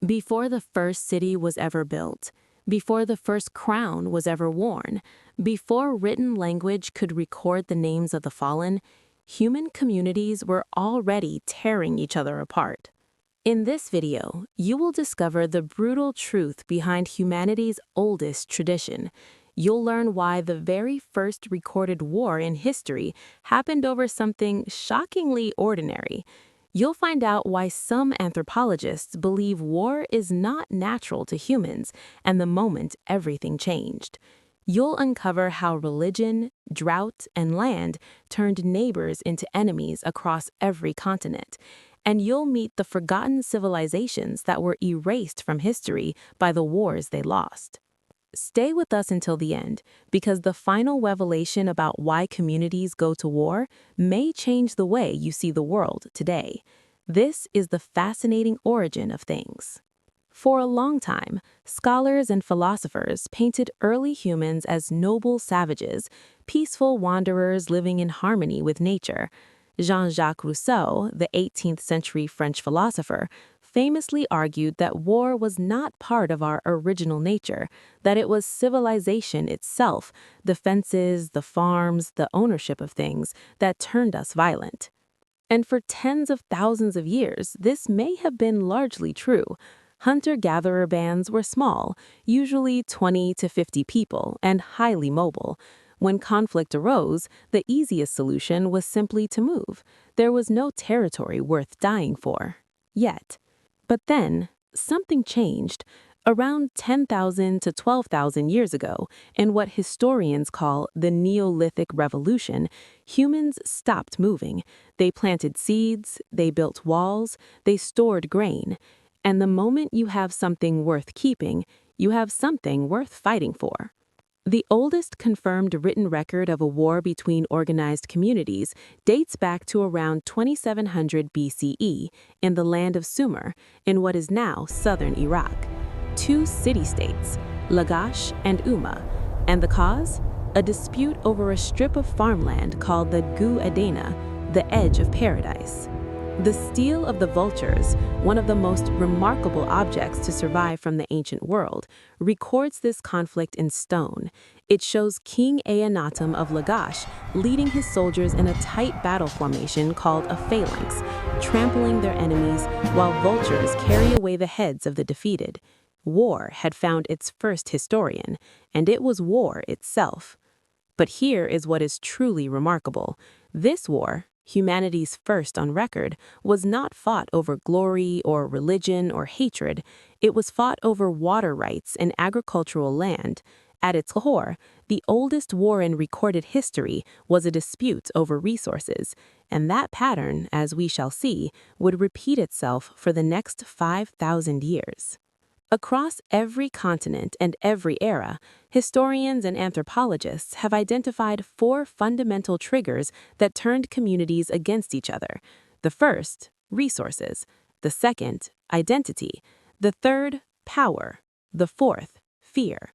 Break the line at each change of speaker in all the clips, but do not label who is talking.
Before the first city was ever built, before the first crown was ever worn, before written language could record the names of the fallen, human communities were already tearing each other apart. In this video, you will discover the brutal truth behind humanity's oldest tradition. You'll learn why the very first recorded war in history happened over something shockingly ordinary. You'll find out why some anthropologists believe war is not natural to humans and the moment everything changed. You'll uncover how religion, drought, and land turned neighbors into enemies across every continent. And you'll meet the forgotten civilizations that were erased from history by the wars they lost. Stay with us until the end, because the final revelation about why communities go to war may change the way you see the world today. This is the fascinating origin of things. For a long time, scholars and philosophers painted early humans as noble savages, peaceful wanderers living in harmony with nature. Jean-Jacques Rousseau, the 18th century French philosopher, famously argued that war was not part of our original nature, that it was civilization itself, the fences, the farms, the ownership of things, that turned us violent. And for tens of thousands of years, this may have been largely true. Hunter-gatherer bands were small, usually 20 to 50 people, and highly mobile. When conflict arose, the easiest solution was simply to move. There was no territory worth dying for. Yet. But then, something changed. Around 10,000 to 12,000 years ago, in what historians call the Neolithic Revolution, humans stopped moving. They planted seeds, they built walls, they stored grain. And the moment you have something worth keeping, you have something worth fighting for. The oldest confirmed written record of a war between organized communities dates back to around 2700 BCE in the land of Sumer, in what is now southern Iraq. Two city-states, Lagash and Umma, and the cause? A dispute over a strip of farmland called the Gu Adena, the edge of paradise. The stele of the vultures, one of the most remarkable objects to survive from the ancient world, records this conflict in stone. It shows King Eannatum of Lagash leading his soldiers in a tight battle formation called a phalanx, trampling their enemies while vultures carry away the heads of the defeated. War had found its first historian, and it was war itself. But here is what is truly remarkable. This war, humanity's first on record, was not fought over glory or religion or hatred. It was fought over water rights and agricultural land. At its core, the oldest war in recorded history was a dispute over resources, and that pattern, as we shall see, would repeat itself for the next 5,000 years. Across every continent and every era, historians and anthropologists have identified four fundamental triggers that turned communities against each other. The first, resources. The second, identity. The third, power. The fourth, fear.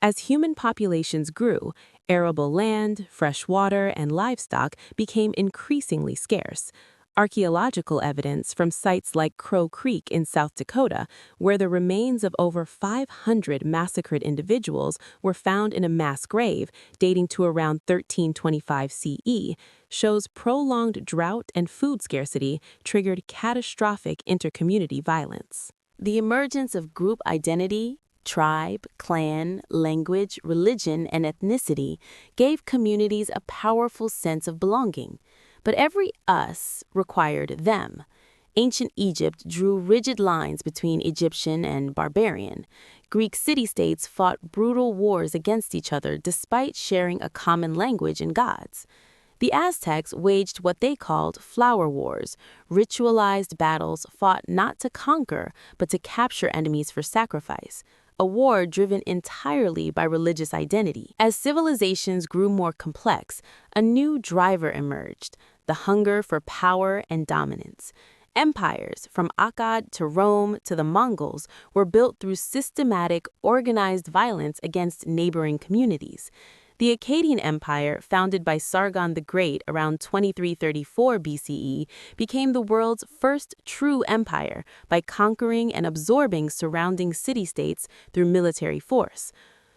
As human populations grew, arable land, fresh water, and livestock became increasingly scarce. Archaeological evidence from sites like Crow Creek in South Dakota, where the remains of over 500 massacred individuals were found in a mass grave dating to around 1325 CE, shows prolonged drought and food scarcity triggered catastrophic intercommunity violence. The emergence of group identity, tribe, clan, language, religion, and ethnicity gave communities a powerful sense of belonging. But every us required them. Ancient Egypt drew rigid lines between Egyptian and barbarian. Greek city-states fought brutal wars against each other despite sharing a common language and gods. The Aztecs waged what they called flower wars, ritualized battles fought not to conquer, but to capture enemies for sacrifice. A war driven entirely by religious identity. As civilizations grew more complex, a new driver emerged, the hunger for power and dominance. Empires, from Akkad to Rome to the Mongols, were built through systematic, organized violence against neighboring communities. The Akkadian Empire, founded by Sargon the Great around 2334 BCE, became the world's first true empire by conquering and absorbing surrounding city-states through military force.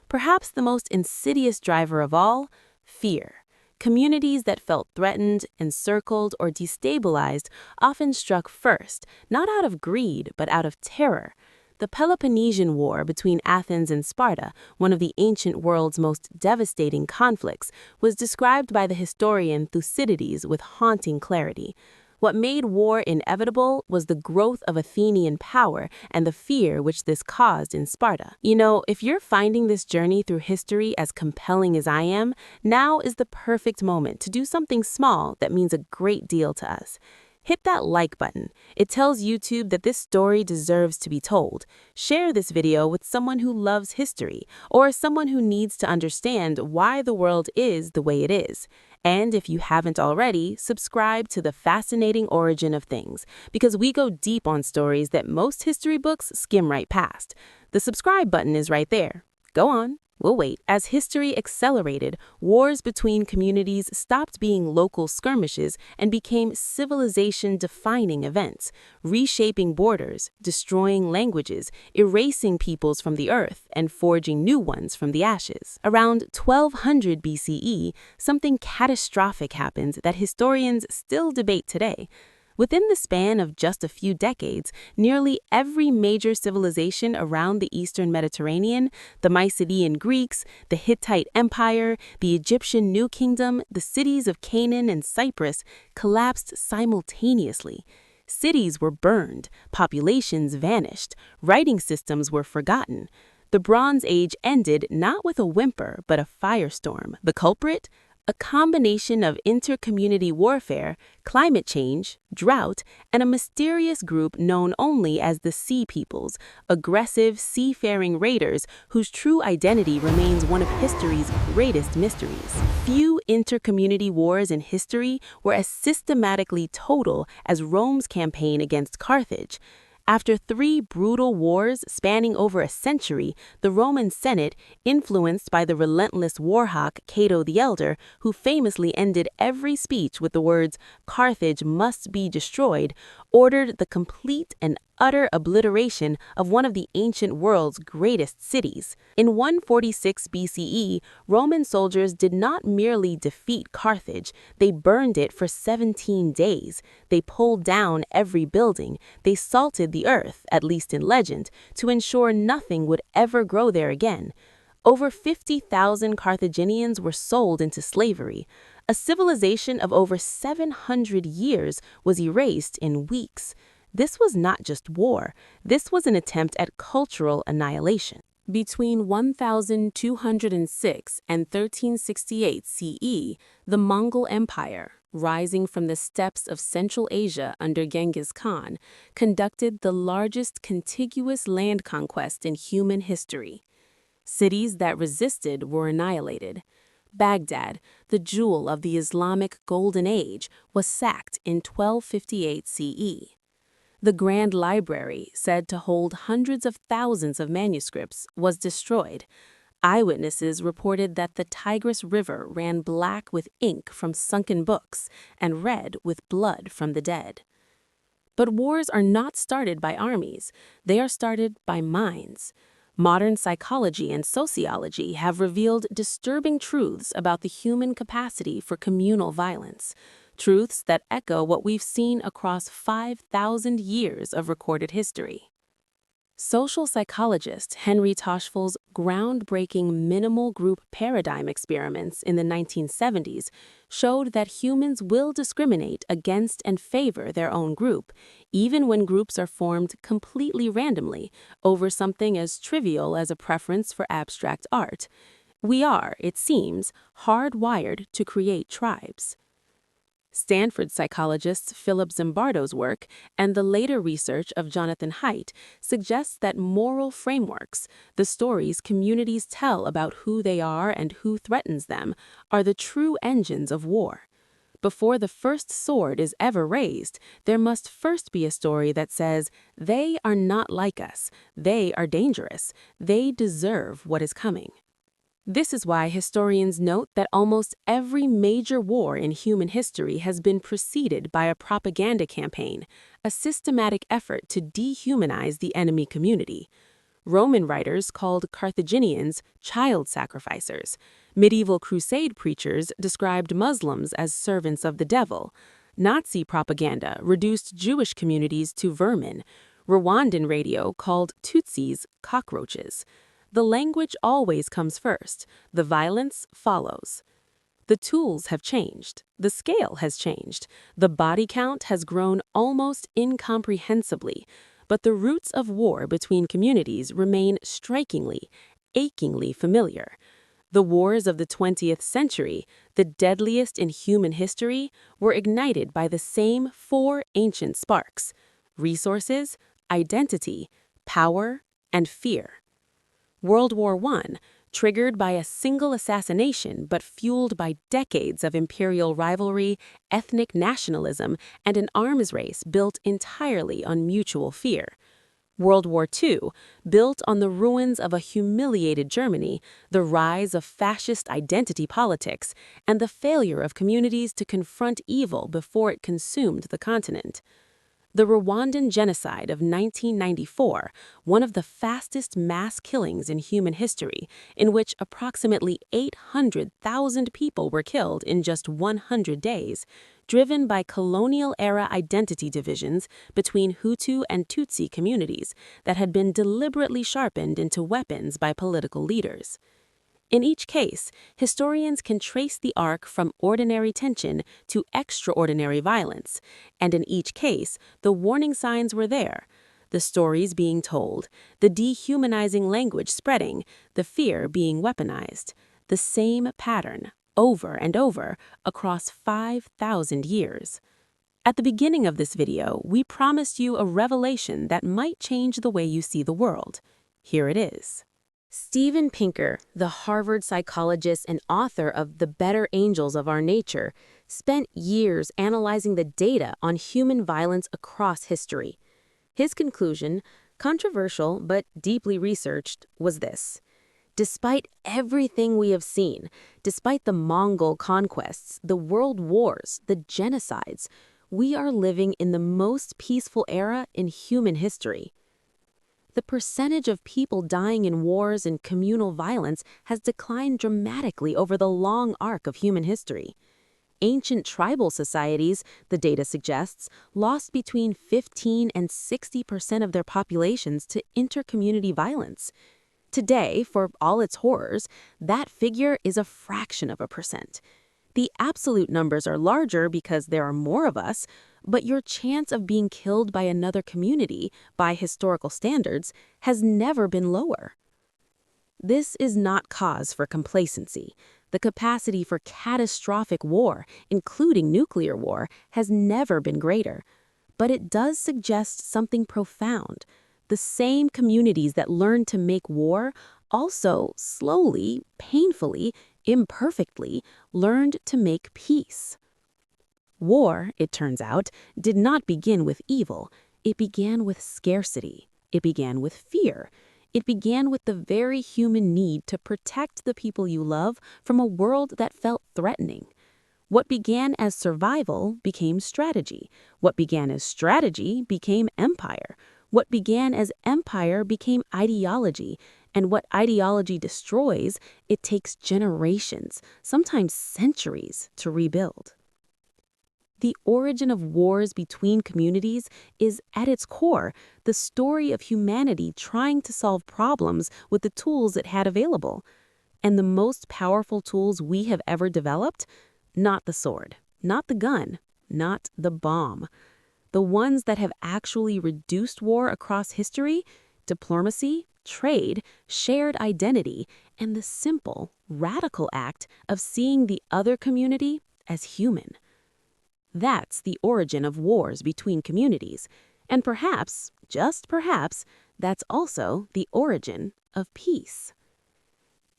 Perhaps the most insidious driver of all, fear. Communities that felt threatened, encircled, or destabilized often struck first, not out of greed, but out of terror. The Peloponnesian War between Athens and Sparta, one of the ancient world's most devastating conflicts, was described by the historian Thucydides with haunting clarity. What made war inevitable was the growth of Athenian power and the fear which this caused in Sparta. You know, if you're finding this journey through history as compelling as I am, now is the perfect moment to do something small that means a great deal to us. Hit that like button. It tells YouTube that this story deserves to be told. Share this video with someone who loves history or someone who needs to understand why the world is the way it is. And if you haven't already, subscribe to The Fascinating Origin of Things, because we go deep on stories that most history books skim right past. The subscribe button is right there. Go on. We'll wait. As history accelerated, wars between communities stopped being local skirmishes and became civilization-defining events, reshaping borders, destroying languages, erasing peoples from the earth, and forging new ones from the ashes. Around 1200 BCE, something catastrophic happened that historians still debate today. Within the span of just a few decades, nearly every major civilization around the Eastern Mediterranean, the Mycenaean Greeks, the Hittite Empire, the Egyptian New Kingdom, the cities of Canaan and Cyprus, collapsed simultaneously. Cities were burned, populations vanished, writing systems were forgotten. The Bronze Age ended not with a whimper, but a firestorm. The culprit? A combination of intercommunity warfare, climate change, drought, and a mysterious group known only as the Sea Peoples, aggressive, seafaring raiders whose true identity remains one of history's greatest mysteries. Few intercommunity wars in history were as systematically total as Rome's campaign against Carthage. After 3 brutal wars spanning over a century, the Roman Senate, influenced by the relentless warhawk Cato the Elder, who famously ended every speech with the words, "Carthage must be destroyed," ordered the complete and utter obliteration of one of the ancient world's greatest cities. In 146 BCE, Roman soldiers did not merely defeat Carthage, they burned it for 17 days. They pulled down every building, they salted the earth, at least in legend, to ensure nothing would ever grow there again. Over 50,000 Carthaginians were sold into slavery. A civilization of over 700 years was erased in weeks. This was not just war, this was an attempt at cultural annihilation. Between 1206 and 1368 CE, the Mongol Empire, rising from the steppes of Central Asia under Genghis Khan, conducted the largest contiguous land conquest in human history. Cities that resisted were annihilated. Baghdad, the jewel of the Islamic Golden Age, was sacked in 1258 CE. The Grand Library, said to hold hundreds of thousands of manuscripts, was destroyed. Eyewitnesses reported that the Tigris River ran black with ink from sunken books and red with blood from the dead. But wars are not started by armies. They are started by minds. Modern psychology and sociology have revealed disturbing truths about the human capacity for communal violence. Truths that echo what we've seen across 5,000 years of recorded history. Social psychologist Henry Toshful's groundbreaking minimal group paradigm experiments in the 1970s showed that humans will discriminate against and favor their own group, even when groups are formed completely randomly over something as trivial as a preference for abstract art. We are, it seems, hardwired to create tribes. Stanford psychologists Philip Zimbardo's work and the later research of Jonathan Haidt suggests that moral frameworks, the stories communities tell about who they are and who threatens them, are the true engines of war. Before the first sword is ever raised, there must first be a story that says, they are not like us, they are dangerous, they deserve what is coming. This is why historians note that almost every major war in human history has been preceded by a propaganda campaign, a systematic effort to dehumanize the enemy community. Roman writers called Carthaginians child sacrificers. Medieval crusade preachers described Muslims as servants of the devil. Nazi propaganda reduced Jewish communities to vermin. Rwandan radio called Tutsis cockroaches. The language always comes first. The violence follows. The tools have changed. The scale has changed. The body count has grown almost incomprehensibly. But the roots of war between communities remain strikingly, achingly familiar. The wars of the 20th century, the deadliest in human history, were ignited by the same four ancient sparks: resources, identity, power, and fear. World War I, triggered by a single assassination but fueled by decades of imperial rivalry, ethnic nationalism, and an arms race built entirely on mutual fear. World War II, built on the ruins of a humiliated Germany, the rise of fascist identity politics, and the failure of communities to confront evil before it consumed the continent. The Rwandan genocide of 1994, one of the fastest mass killings in human history, in which approximately 800,000 people were killed in just 100 days, driven by colonial-era identity divisions between Hutu and Tutsi communities that had been deliberately sharpened into weapons by political leaders. In each case, historians can trace the arc from ordinary tension to extraordinary violence, and in each case, the warning signs were there: the stories being told, the dehumanizing language spreading, the fear being weaponized. The same pattern, over and over, across 5,000 years. At the beginning of this video, we promised you a revelation that might change the way you see the world. Here it is. Steven Pinker, the Harvard psychologist and author of The Better Angels of Our Nature, spent years analyzing the data on human violence across history. His conclusion, controversial but deeply researched, was this: despite everything we have seen, despite the Mongol Conquests, the world wars, the genocides, we are living in the most peaceful era in human history. The percentage of people dying in wars and communal violence has declined dramatically over the long arc of human history. Ancient tribal societies, the data suggests, lost between 15 and 60% of their populations to intercommunity violence. Today, for all its horrors, that figure is a fraction of a percent. The absolute numbers are larger because there are more of us, but your chance of being killed by another community, by historical standards, has never been lower. This is not cause for complacency. The capacity for catastrophic war, including nuclear war, has never been greater. But it does suggest something profound. The same communities that learned to make war also slowly, painfully, imperfectly learned to make peace. War, it turns out, did not begin with evil. It began with scarcity. It began with fear. It began with the very human need to protect the people you love from a world that felt threatening. What began as survival became strategy. What began as strategy became empire. What began as empire became ideology. And what ideology destroys, it takes generations, sometimes centuries, to rebuild. The origin of wars between communities is, at its core, the story of humanity trying to solve problems with the tools it had available. And the most powerful tools we have ever developed? Not the sword, not the gun, not the bomb. The ones that have actually reduced war across history: diplomacy, trade, shared identity, and the simple, radical act of seeing the other community as human. That's the origin of wars between communities, and perhaps, just perhaps, that's also the origin of peace.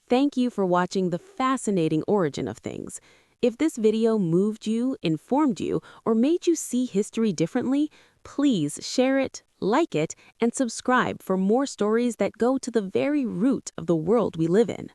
Thank you for watching the fascinating origin of things. If this video moved you, informed you, or made you see history differently, please share it, like it, and subscribe for more stories that go to the very root of the world we live in.